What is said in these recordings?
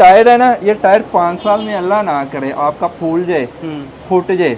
Tyre है ना, ये टायर 5 साल में अल्लाह ना करे आपका फूल जाए, फूट जाए,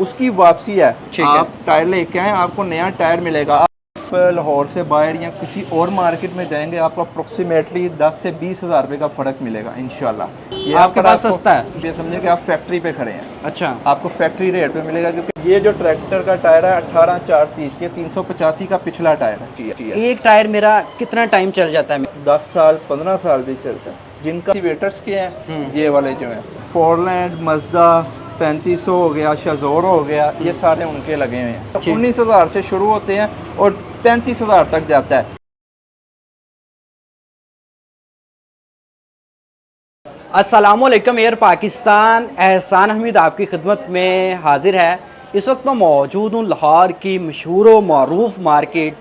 उसकी वापसी है। आप टायर लेके आए, आपको नया टायर मिलेगा। आप लाहौर से बाहर या किसी और मार्केट में जाएंगे, आपको अप्रोक्सीमेटली 10 से 20 हज़ार रुपये का फ़र्क मिलेगा इंशाल्लाह। ये आपके पास सस्ता है, ये समझे कि आप फैक्ट्री पे खड़े हैं। अच्छा, आपको फैक्ट्री रेट पे मिलेगा, क्योंकि ये जो ट्रैक्टर का टायर है 18/4/30, ये 385 का पिछला टायर है। एक टायर मेरा कितना टाइम चल जाता है? 10 साल 15 साल भी चलता है। जिनका वेटर्स के हैं, ये वाले जो हैं फोरलैंड, मजदा 3500 हो गया, शजोर हो गया, ये सारे उनके लगे हुए हैं। 19,000 से शुरू होते हैं और 35,000 तक जाता है। अस्सलामुअलैकुम एयर पाकिस्तान, एहसान हमीद आपकी खिदमत में हाजिर है। इस वक्त मैं मौजूद हूँ लाहौर की मशहूर व मरूफ मार्केट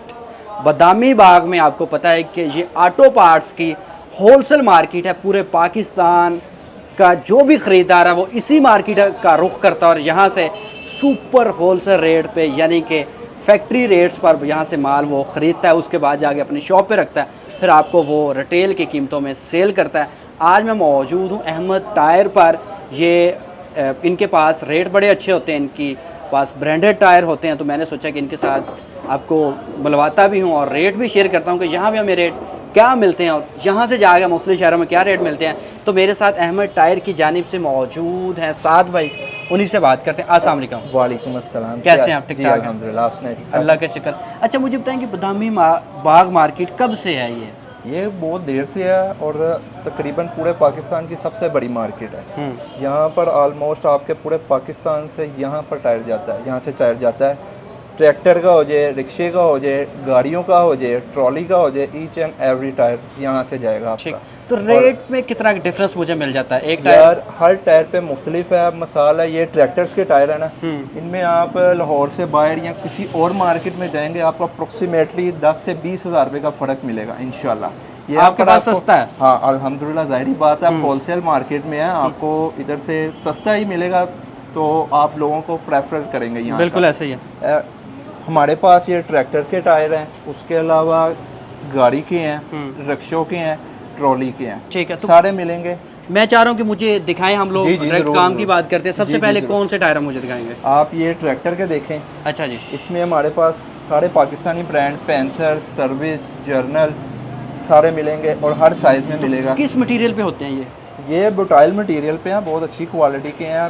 बदामी बाग में। आपको पता है कि ये ऑटो पार्ट्स की होलसेल मार्केट है। पूरे पाकिस्तान का जो भी ख़रीदार है वो इसी मार्केट का रुख करता है और यहाँ से सुपर होलसेल रेट पे, यानी कि फैक्ट्री रेट्स पर यहाँ से माल वो ख़रीदता है। उसके बाद जाके अपनी शॉप पे रखता है, फिर आपको वो रिटेल की कीमतों में सेल करता है। आज मैं मौजूद हूँ अहमद टायर पर। ये इनके पास रेट बड़े अच्छे होते हैं, इनकी पास ब्रांडेड टायर होते हैं। तो मैंने सोचा कि इनके साथ आपको बुलवाता भी हूँ और रेट भी शेयर करता हूँ कि यहाँ भी हमें रेट क्या मिलते हैं और यहाँ से जाकर मुख्तलिफ शहरों में क्या रेट मिलते हैं। तो मेरे साथ अहमद टायर की जानिब से मौजूद हैं साद भाई, उन्हीं से बात करते हैं। अस्सलाम वालेकुम। वालेकुम अस्सलाम। कैसे हैं आप? ठीक ठाक? अल्हम्दुलिल्लाह, आपने? अल्लाह का शुक्र। अच्छा, मुझे बताएं कि बदामी बाग मार्केट कब से है? ये बहुत देर से है और तकरीबन पूरे पाकिस्तान की सबसे बड़ी मार्केट है। यहाँ पर ऑलमोस्ट आपके पूरे पाकिस्तान से यहाँ पर टायर जाता है। यहाँ से टायर जाता है, ट्रैक्टर का हो जाए, रिक्शे का हो जाए, गाड़ियों का हो जाए, ट्रॉली का हो जाए, ईच एंड एवरी टायर यहाँ से जाएगा आपका। तो रेट में कितना डिफरेंस मुझे मिल जाता है एक टायर? यार हर टायर पे मुख्तलिफ है। मसाला ये ट्रैक्टर्स के टायर है ना, इनमें आप लाहौर से बाहर या किसी और मार्केट में जाएंगे, आपको अप्रोक्सीमेटली 10 से 20 हज़ार रुपये का फ़र्क मिलेगा इंशाल्लाह। ये आपके पास सस्ता है? हाँ अल्हम्दुलिल्लाह, ज़ाहिर बात है, आप होलसेल मार्केट में है, आपको इधर से सस्ता ही मिलेगा, तो आप लोगों को प्रेफर करेंगे यहाँ। बिल्कुल ऐसे ही है। हमारे पास ये ट्रैक्टर के टायर हैं, उसके अलावा गाड़ी के हैं, रिक्शों के हैं, ट्रॉली के हैं। ठीक है, तो सारे मिलेंगे। मैं चाह रहा हूँ कि मुझे दिखाएं। हम लोग काम की बात करते हैं। सबसे पहले कौन से टायर मुझे दिखाएंगे? आप ये ट्रैक्टर के देखें। अच्छा जी। इसमें हमारे पास सारे Pakistani brand, panther, service, journal सारे मिलेंगे और हर साइज़ में मिलेगा। किस मटेरियल पे होते हैं ये बुटाइल मटेरियल पे हैं, बहुत अच्छी क्वालिटी के हैं,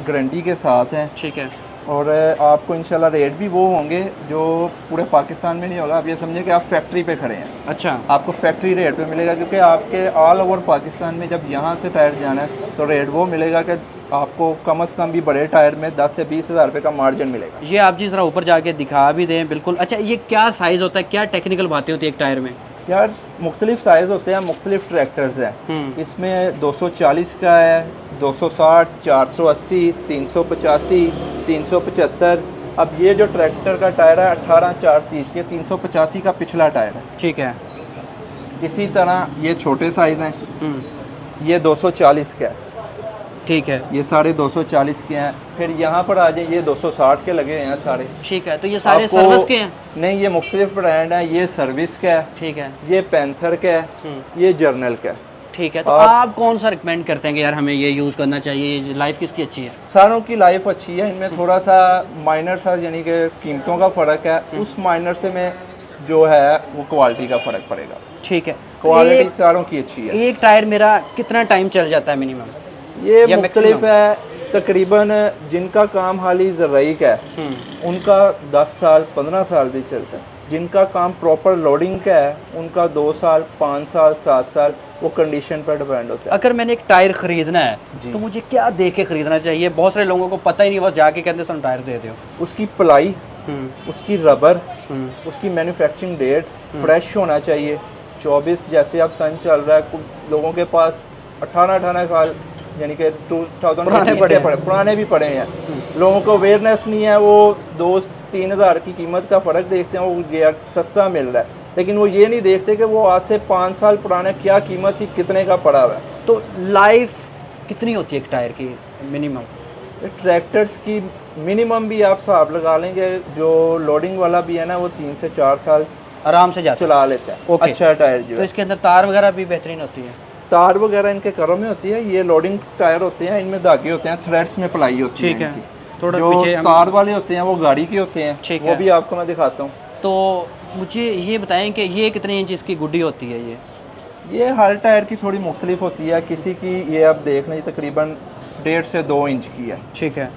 गारंटी के साथ हैं। ठीक है। और आपको इंशाल्लाह रेट भी वो होंगे जो पूरे पाकिस्तान में नहीं होगा। आप ये समझे कि आप फैक्ट्री पे खड़े हैं। अच्छा, आपको फैक्ट्री रेट पे मिलेगा, क्योंकि आपके ऑल ओवर पाकिस्तान में जब यहाँ से टायर जाना है तो रेट वो मिलेगा कि आपको कम से कम भी बड़े टायर में 10 से 20 हज़ार रुपये का मार्जिन मिलेगा। ये आप जी ज़रा ऊपर जाके दिखा भी दें। बिल्कुल। अच्छा, ये क्या साइज़ होता है, क्या टेक्निकल बातें होती है एक टायर में? यार मुख्तलिफ साइज़ होते हैं, मुख्तलिफ ट्रैक्टर्स हैं। इसमें 240 का है, 260, 480, 385, 375। अब ये जो ट्रैक्टर का टायर है 18/4/30, ये 385 का पिछला टायर है। ठीक है। इसी तरह ये छोटे साइज़ हैं, ये 240 का है। ठीक है, ये सारे 240 के हैं। फिर यहाँ पर आ जाए, ये 260 के लगे हैं सारे। ठीक है। तो ये सारे सर्विस के हैं? नहीं, ये मुख्तलिफ ब्रांड है। ये सर्विस का है, ठीक है, ये पैंथर का है, ये जर्नल का है। ठीक है। तो आप कौन सा रिकमेंड करते हैं कि यार हमें ये यूज़ करना चाहिए? ये लाइफ किसकी अच्छी है? सारों की लाइफ अच्छी है, इनमें थोड़ा सा माइनर सा यानी कि कीमतों का फ़र्क है। उस माइनर से में जो है वो क्वालिटी का फ़र्क पड़ेगा। ठीक है। क्वालिटी सारों की अच्छी है। एक टायर मेरा कितना टाइम चल जाता है मिनिमम? ये मुख्तलिफ है। तकरीबन जिनका काम हाली ज़राई का है उनका 10 साल 15 साल भी चलता है। जिनका काम प्रॉपर लोडिंग का है उनका 2 साल 5 साल 7 साल, वो कंडीशन पर डिपेंड होता है। अगर मैंने एक टायर ख़रीदना है तो मुझे क्या देख के ख़रीदना चाहिए? बहुत सारे लोगों को पता ही नहीं, बस जाके कहते हैं टायर दे दो। उसकी प्लाई, उसकी रबर, उसकी मैन्युफैक्चरिंग डेट फ्रेश होना चाहिए। 24 जैसे अब सन चल रहा है, कुछ लोगों के पास 18 साल यानी कि 2000 पुराने भी पड़े हैं। लोगों को अवेयरनेस नहीं है, वो 2-3 हज़ार की कीमत का फ़र्क देखते हैं, वो गियर सस्ता मिल रहा है, लेकिन वो ये नहीं देखते कि वो आज से 5 साल पुराने क्या कीमत थी, कितने का पड़ा हुआ है। तो लाइफ कितनी होती है एक टायर की मिनिमम? ट्रैक्टर्स की मिनिमम भी आप हिसाब लगा लेंगे, जो लोडिंग वाला भी है ना, वो 3 से 4 साल आराम से चला लेता है। अच्छा टायर जो तो इसके अंदर तार वगैरह भी बेहतरीन होती है? तार वगैरह इनके करों में होती है, ये लोडिंग टायर होते हैं, इनमें धागे होते हैं, थ्रेड्स में पलाई होती है। ठीक है, इनकी। थोड़ा जो पीछे तार वाले होते हैं वो गाड़ी के होते हैं, ठीक वो है। भी आपको मैं दिखाता हूँ। तो मुझे ये बताएं कि ये कितने इंच इसकी गुड्डी होती है? ये हर टायर की थोड़ी मुख्तलिफ होती है, किसी की ये आप देख लें तकरीबन 1.5 से 2 इंच की है, ठीक है।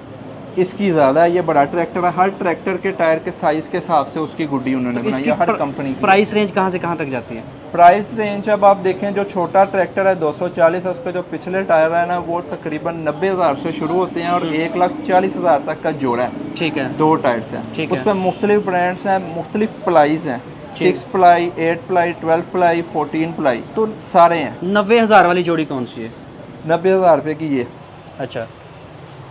इसकी ज़्यादा है, ये बड़ा ट्रैक्टर है। हर ट्रैक्टर के टायर के साइज़ के हिसाब से उसकी गुड्डी उन्होंने बनाई है, हर कंपनी की। प्राइस रेंज कहाँ से कहाँ तक जाती है? प्राइस रेंज अब आप देखें, जो छोटा ट्रैक्टर है 240 है, उसके जो पिछले टायर है ना वो तकरीबन 90,000 से शुरू होते हैं और 1,40,000 तक का जोड़ा है। ठीक है, 2 टायर्स हैं, ठीक है। उस पर मुख्तलिफ ब्रांड्स हैं, मुख्तलिफ प्लाईज हैं, 6 प्लाई, 8 प्लाई, 12 प्लाई, 14 प्लाई, तो सारे हैं। 90,000 वाली जोड़ी कौन सी है? 90,000 रुपये की ये। अच्छा,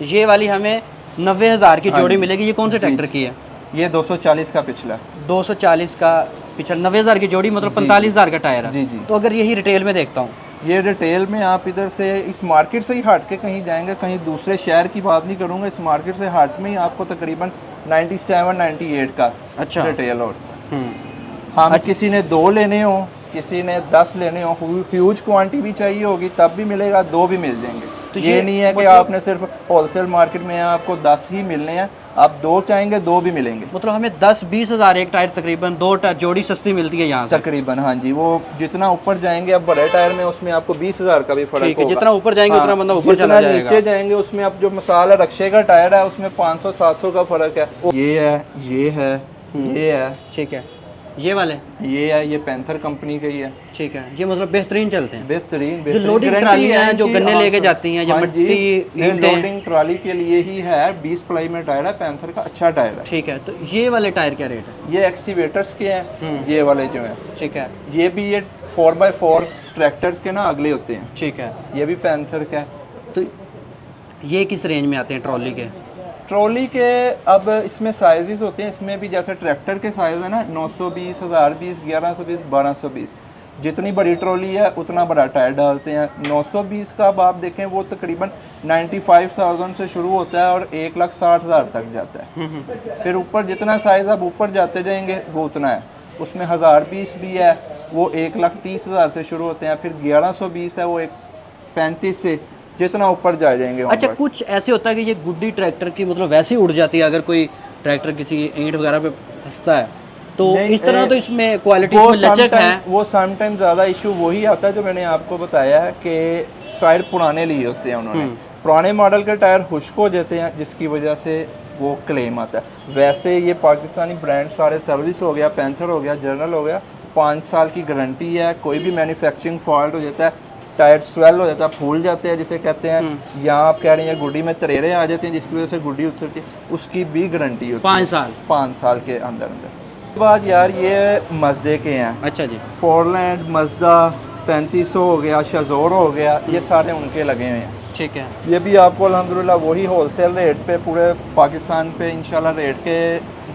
ये वाली हमें 90,000 की हाँ जोड़ी जी। मिलेगी। ये कौन से जी, ट्रैक्टर जी। की है? ये 240 का पिछला है। 240 का पिछला, 90,000 की जोड़ी मतलब जी, 45,000 का टायर है। जी, जी। तो अगर यही रिटेल में देखता हूँ, ये रिटेल में आप इधर से इस मार्केट से ही हट के कहीं जाएंगे, कहीं दूसरे शहर की बात नहीं करूँगा, इस मार्केट से हट में ही आपको तकरीबन 97-98 का अच्छा। रिटेल और हम किसी ने 2 लेने हो, किसी ने 10 लेने हो, ह्यूज क्वांटिटी भी चाहिए होगी तब भी मिलेगा, 2 भी मिल जाएंगे। तो ये नहीं है कि मतलब आपने सिर्फ होलसेल मार्केट में आपको 10 ही मिलने हैं, आप 2 चाहेंगे 2 भी मिलेंगे मतलब हमें 10-20 हज़ार एक टायर, तकरीबन 2 जोड़ी सस्ती मिलती है यहाँ से तकरीबन। हाँ जी, वो जितना ऊपर जाएंगे अब बड़े टायर में उसमें आपको 20,000 का भी फर्क ठीक है। होगा। जितना ऊपर जाएंगे उतना बंदा ऊपर जितना चला जाएगा। नीचे जाएंगे उसमें अब जो मसाला रक्शे का टायर है उसमें 500-700 का फर्क है। ये है, ये है, ये है, ठीक है। ये वाले, ये है, ये पैंथर कंपनी का ही है। ठीक है। ये मतलब बेहतरीन चलते हैं। बेहतरीन जो लोडिंग ट्रालियाँ हैं, जो गन्ने लेके जाती हैं, जो मिट्टी, ये ईंटें। लोडिंग ट्राली के लिए ही है। 20 प्लाई में टायर है, पैंथर का अच्छा टायर है। ठीक है। तो ये वाले टायर क्या रेट है? ये एक्सीवेटर्स के हैं, ये वाले जो हैं। ठीक है, ये भी ये 4x4 ट्रैक्टर्स के ना अगले होते हैं, ठीक है। ये भी पैंथर का है। तो ये किस रेंज में आते हैं ट्रॉली के? ट्रॉली के अब इसमें साइजेस होते हैं, इसमें भी जैसे ट्रैक्टर के साइज़ है ना 920, 1020, 1120, 1220। जितनी बड़ी ट्रॉली है उतना बड़ा टायर डालते हैं। 920 का अब आप देखें वो तकरीबन 95,000 से शुरू होता है और 1,60,000 तक जाता है। फिर ऊपर जितना साइज़ आप ऊपर जाते जाएंगे वो उतना है। उसमें 1020 भी है, वो 1,30,000 से शुरू होते हैं। फिर 1120 है, वो 35 से जितना ऊपर जा जाएंगे। अच्छा, कुछ ऐसे होता है कि ये गुड्डी ट्रैक्टर की मतलब वैसे ही उड़ जाती है अगर कोई ट्रैक्टर किसी ईंट वगैरह पे फंसता है, तो इस तरह तो इसमें क्वालिटी में लचक है। वो समटाइम ज़्यादा इशू वही आता है जो मैंने आपको बताया है कि टायर पुराने लिए होते हैं उन्होंने। पुराने मॉडल के टायर खुश्क हो जाते हैं जिसकी वजह से वो क्लेम आता है। वैसे ये पाकिस्तानी ब्रांड सारे, सर्विस हो गया, पैंथर हो गया, जर्नल हो गया, 5 साल की गारंटी है। कोई भी मैन्युफैक्चरिंग फॉल्ट हो जाता है, टायर स्वेल हो जाता है, फूल जाते हैं जिसे कहते हैं, या आप कह रहे हैं गुड्डी में तरेरे आ जाते हैं जिसकी वजह से गुड्डी उतरती है, उसकी भी गारंटी होती है 5 साल। 5 साल के अंदर अंदर। उसके बाद यार ये मज़दे के हैं। अच्छा जी। फोरलैंड, मज़दा, 3500 हो गया, शज़ोर हो गया, ये सारे उनके लगे हुए हैं। ठीक है। ये भी आपको अल्हम्दुलिल्लाह वही होलसेल रेट पे पूरे पाकिस्तान पे इंशाल्लाह रेट के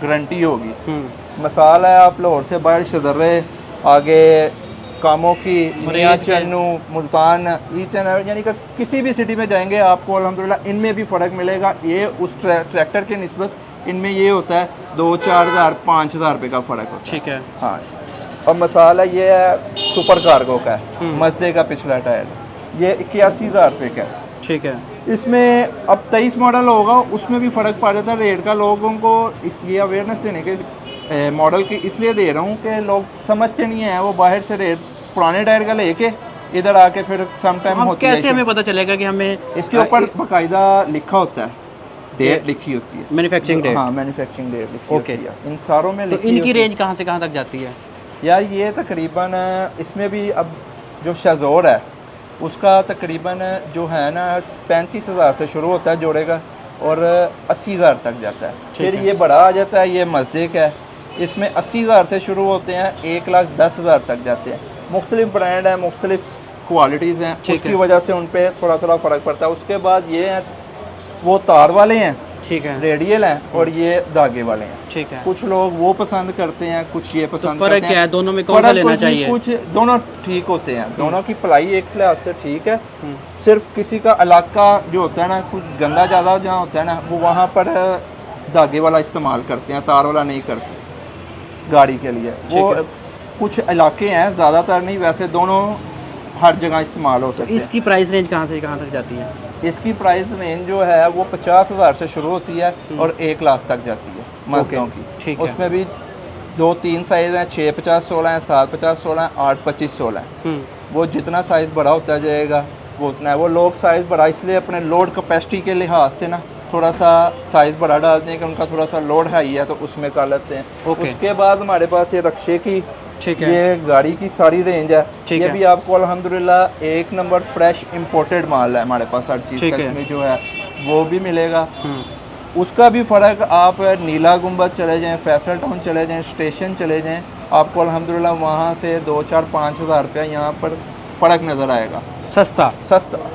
गारंटी होगी। मिसाल है, आप लाहौर से बाहर शदर्रे, आगे कामों की, मियां चन्नू, मुल्तान, ईच एंड यानी कि किसी भी सिटी में जाएंगे आपको अल्हम्दुलिल्लाह इनमें भी फ़र्क मिलेगा। ये उस ट्रैक्टर के निस्बत इनमें ये होता है 2-4 हज़ार 5 हज़ार रुपये का फ़र्क होता है। ठीक है। हाँ, और मसाला ये है सुपर कार्गो का है, मज़दे का पिछला टायर, ये 81,000 रुपये का है। ठीक है। इसमें अब 23 मॉडल होगा, उसमें भी फ़र्क पड़ जाता है रेट का। लोगों को ये अवेयरनेस देने के मॉडल की इसलिए दे रहा हूँ कि लोग समझते नहीं हैं, वो बाहर से रेट पुराने टायर का लेके इधर आके फिर सम टाइम होती है। कैसे हमें पता चलेगा कि हमें इसके ऊपर बाकायदा लिखा होता है, डेट लिखी होती है, मैन्युफैक्चरिंग डेट। हाँ, मैन्युफैक्चरिंग डेट लिखी ओके। होती है इन सारों में। तो इनकी रेंज कहाँ से कहाँ तक जाती है? यार ये तकरीबन इसमें भी अब जो शज़ोर है उसका तकरीबन जो है ना 35,000 से शुरू होता है जोड़े का और 80,000 तक जाता है। फिर ये बड़ा आ जाता है, ये मज़दे का है, इसमें 80,000 से शुरू होते हैं, 1,10,000 तक जाते हैं। मुख्तलिफ ब्रांड है, मुख्तलिफ क्वालिटीज़ हैं, उसकी वजह से उन पर थोड़ा थोड़ा फ़र्क पड़ता है। उसके बाद ये हैं, वो तार वाले हैं, ठीक है, रेडियल हैं, और ये धागे वाले हैं। ठीक है। कुछ लोग वो पसंद करते हैं, कुछ ये पसंद फर्क करते हैं। क्या है दोनों में, कौन सा लेना चाहिए? कुछ दोनों ठीक होते हैं, दोनों की पलाई एक लिहाज से ठीक है। सिर्फ किसी का इलाका जो होता है ना, कुछ गंदा ज़्यादा जहाँ होता है ना, वो वहाँ पर धागे वाला इस्तेमाल करते हैं, तार वाला नहीं करते गाड़ी के लिए। वो कुछ इलाके हैं, ज़्यादातर नहीं, वैसे दोनों हर जगह इस्तेमाल हो सकते हैं। इसकी प्राइस रेंज कहाँ से कहाँ तक जाती है? इसकी प्राइस रेंज जो है वो 50,000 से शुरू होती है और 1 लाख तक जाती है मजदों की। ठीक है। उसमें भी 2-3 साइज़ हैं, 650-16 है, 750-16 है, 825-16 है। वो जितना साइज़ बड़ा होता जाएगा वो उतना है। वो लोग साइज़ बड़ा इसलिए अपने लोड कैपेसिटी के लिहाज से ना थोड़ा सा साइज़ बड़ा डालते हैं कि उनका थोड़ा सा लोड हाई है तो उसमें कर लेते हैं। उसके बाद हमारे पास ये रक्शे की, ठीक है, ये गाड़ी की सारी रेंज है। ठीक ये है। भी आपको अल्हम्दुलिल्लाह 1 नंबर फ्रेश इंपोर्टेड माल है हमारे पास, हर चीज़ का इसमें जो है वो भी मिलेगा। उसका भी फ़र्क, आप नीला गुंबद चले जाएं, फैसल टाउन चले जाएं, स्टेशन चले जाएं, आपको अल्हम्दुलिल्लाह वहाँ से 2-4-5 हज़ार रुपया यहाँ पर फ़र्क नज़र आएगा। सस्ता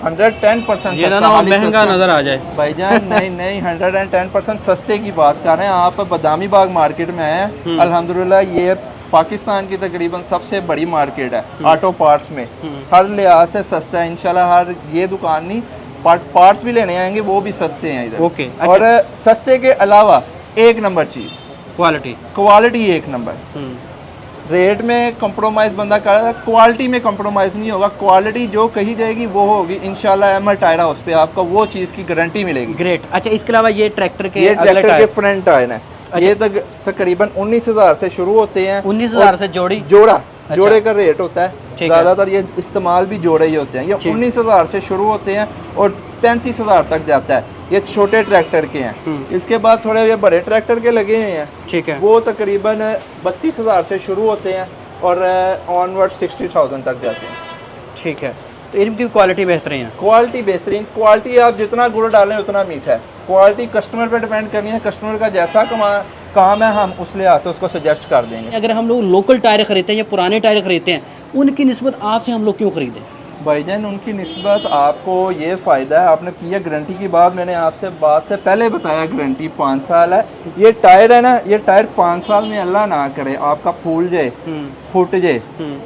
110% ये ना महंगा नज़र आ जाए भाईजान। नहीं 110% सस्ते की बात कर रहे हैं। आप बदामी बाग मार्केट में हैं, अल्हम्दुलिल्लाह ये पाकिस्तान की तकरीबन सबसे बड़ी मार्केट है ऑटो पार्ट्स में, हर लिहाज से सस्ता है इंशाल्लाह। हर ये दुकान नहीं, पार्ट्स भी लेने आएंगे वो भी सस्ते हैं इधर। ओके, और सस्ते के अलावा 1 नंबर चीज़, क्वालिटी 1 नंबर। रेट में कंप्रोमाइज़ बंदा कर रहा है, क्वालिटी में कंप्रोमाइज़ नहीं होगा। क्वालिटी जो कही जाएगी वो होगी इंशाल्लाह। एमआर टायर हाउस पे आपको वो चीज़ की गारंटी मिलेगी। ग्रेट। अच्छा, इसके अलावा ये ट्रैक्टर के फ्रंट टायर है। ये तकरीबन 19,000 से शुरू होते हैं। 19,000 से जोड़े का रेट होता है। ज़्यादातर ये इस्तेमाल भी जोड़े ही होते हैं। ये 19,000 से शुरू होते हैं और 35,000 तक जाता है। ये छोटे ट्रैक्टर के हैं। इसके बाद थोड़े ये बड़े ट्रैक्टर के लगे हुए हैं, ठीक है, वो तकरीबन 32,000 से शुरू होते हैं और ऑनवर्ड 60,000 तक जाते हैं। ठीक है, तो इनकी क्वालिटी बेहतरीन है। क्वालिटी आप जितना गुड़ डालें उतना मीठा है। क्वालिटी कस्टमर पे डिपेंड करनी है। कस्टमर का जैसा काम है हम उस लिहाज से उसको सजेस्ट कर देंगे। अगर हम लोग लोकल टायर खरीदते हैं या पुराने टायर खरीदते हैं, उनकी निस्बत आपसे हम लोग क्यों खरीदें? भाईजान उनकी निस्बत आपको ये फ़ायदा है, आपने किया गारंटी की बात, मैंने आपसे बात से पहले बताया गारंटी 5 साल है। ये टायर है ना, ये टायर 5 साल में अल्लाह ना करे आपका फूल जाए, फुट जाए,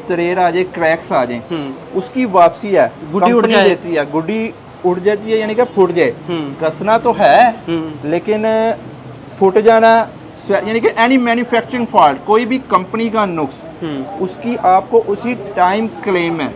तरेर आ जाए, क्रैक्स आ जाए, उसकी वापसी है, गुड्डी उड़ देती है, गुड्डी उड़ जाती है, यानी कि फुट जाए। घसना तो है लेकिन फुट जाना यानी कि एनी मैन्युफैक्चरिंग फॉल्ट, कोई भी कंपनी का नुक्स, उसकी आपको उसी टाइम क्लेम है।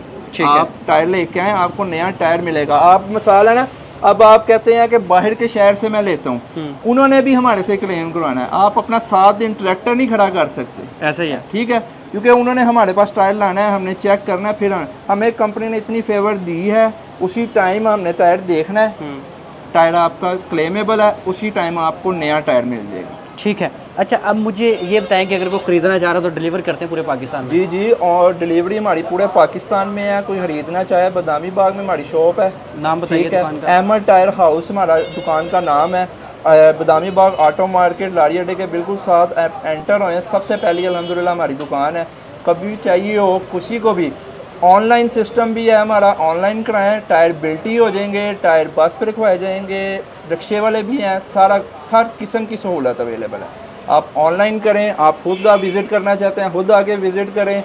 आप टायर लेके आए, आपको नया टायर मिलेगा। आप मिसाल है ना, अब आप कहते हैं कि बाहर के शहर से मैं लेता हूँ, उन्होंने भी हमारे से क्लेम करवाना है। आप अपना 7 दिन ट्रैक्टर नहीं खड़ा कर सकते, ऐसा ही है, ठीक है, क्योंकि उन्होंने हमारे पास टायर लाना है, हमने चेक करना है, फिर हमें कंपनी ने इतनी फेवर दी है, उसी टाइम हमने टायर देखना है, टायर आपका क्लेमेबल है, उसी टाइम आपको नया टायर मिल जाएगा। ठीक है। अच्छा, अब मुझे ये बताएं कि अगर कोई ख़रीदना चाह रहा है तो डिलीवर करते हैं पूरे पाकिस्तान में? जी, और डिलीवरी हमारी पूरे पाकिस्तान में है। कोई खरीदना चाहे, बदामी बाग में हमारी शॉप है। नाम बताइए दुकान का? एमआर टायर हाउस हमारा दुकान का नाम है। बदामी बाग ऑटो मार्केट लारी अड्डे के बिल्कुल साथ एंटर होए, सबसे पहली अल्हम्दुलिल्लाह हमारी दुकान है। कभी भी चाहिए हो किसी को भी, ऑनलाइन सिस्टम भी है हमारा, ऑनलाइन कराएं, टायर बिल्टी हो जाएंगे, टायर बस पर रखवाए जाएंगे, रिक्शे वाले भी हैं, हर किस्म की सहूलत अवेलेबल है। आप ऑनलाइन करें, आप खुद विज़िट करना चाहते हैं खुद आके विज़िट करें,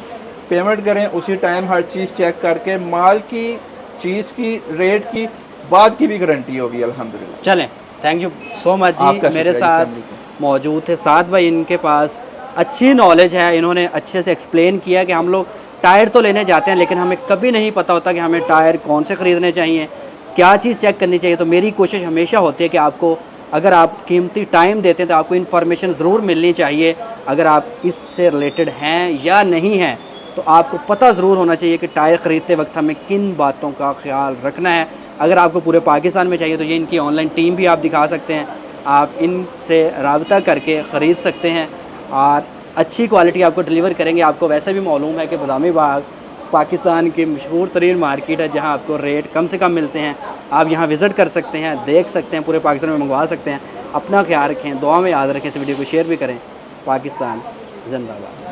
पेमेंट करें, उसी टाइम हर चीज़ चेक करके माल की, चीज़ की, रेट की, बाद की भी गारंटी होगी अल्हम्दुलिल्लाह। चलें, थैंक यू सो मच जी। मेरे साथ मौजूद थे साद भाई, इनके पास अच्छी नॉलेज है, इन्होंने अच्छे से एक्सप्लेन किया कि हम लोग टायर तो लेने जाते हैं लेकिन हमें कभी नहीं पता होता कि हमें टायर कौन से ख़रीदने चाहिए, क्या चीज़ चेक करनी चाहिए। तो मेरी कोशिश हमेशा होती है कि आपको, अगर आप कीमती टाइम देते हैं तो आपको इन्फॉर्मेशन ज़रूर मिलनी चाहिए। अगर आप इससे रिलेटेड हैं या नहीं हैं तो आपको पता ज़रूर होना चाहिए कि टायर ख़रीदते वक्त हमें किन बातों का ख्याल रखना है। अगर आपको पूरे पाकिस्तान में चाहिए तो ये इनकी ऑनलाइन टीम भी आप दिखा सकते हैं, आप इनसे रब्ता करके ख़रीद सकते हैं और अच्छी क्वालिटी आपको डिलीवर करेंगे। आपको वैसे भी मालूम है कि बदामी बाग पाकिस्तान की मशहूर तरीन मार्केट है जहाँ आपको रेट कम से कम मिलते हैं। आप यहाँ विज़िट कर सकते हैं, देख सकते हैं, पूरे पाकिस्तान में मंगवा सकते हैं। अपना ख्याल रखें, दुआ में याद रखें, इस वीडियो को शेयर भी करें। पाकिस्तान जिंदाबाद।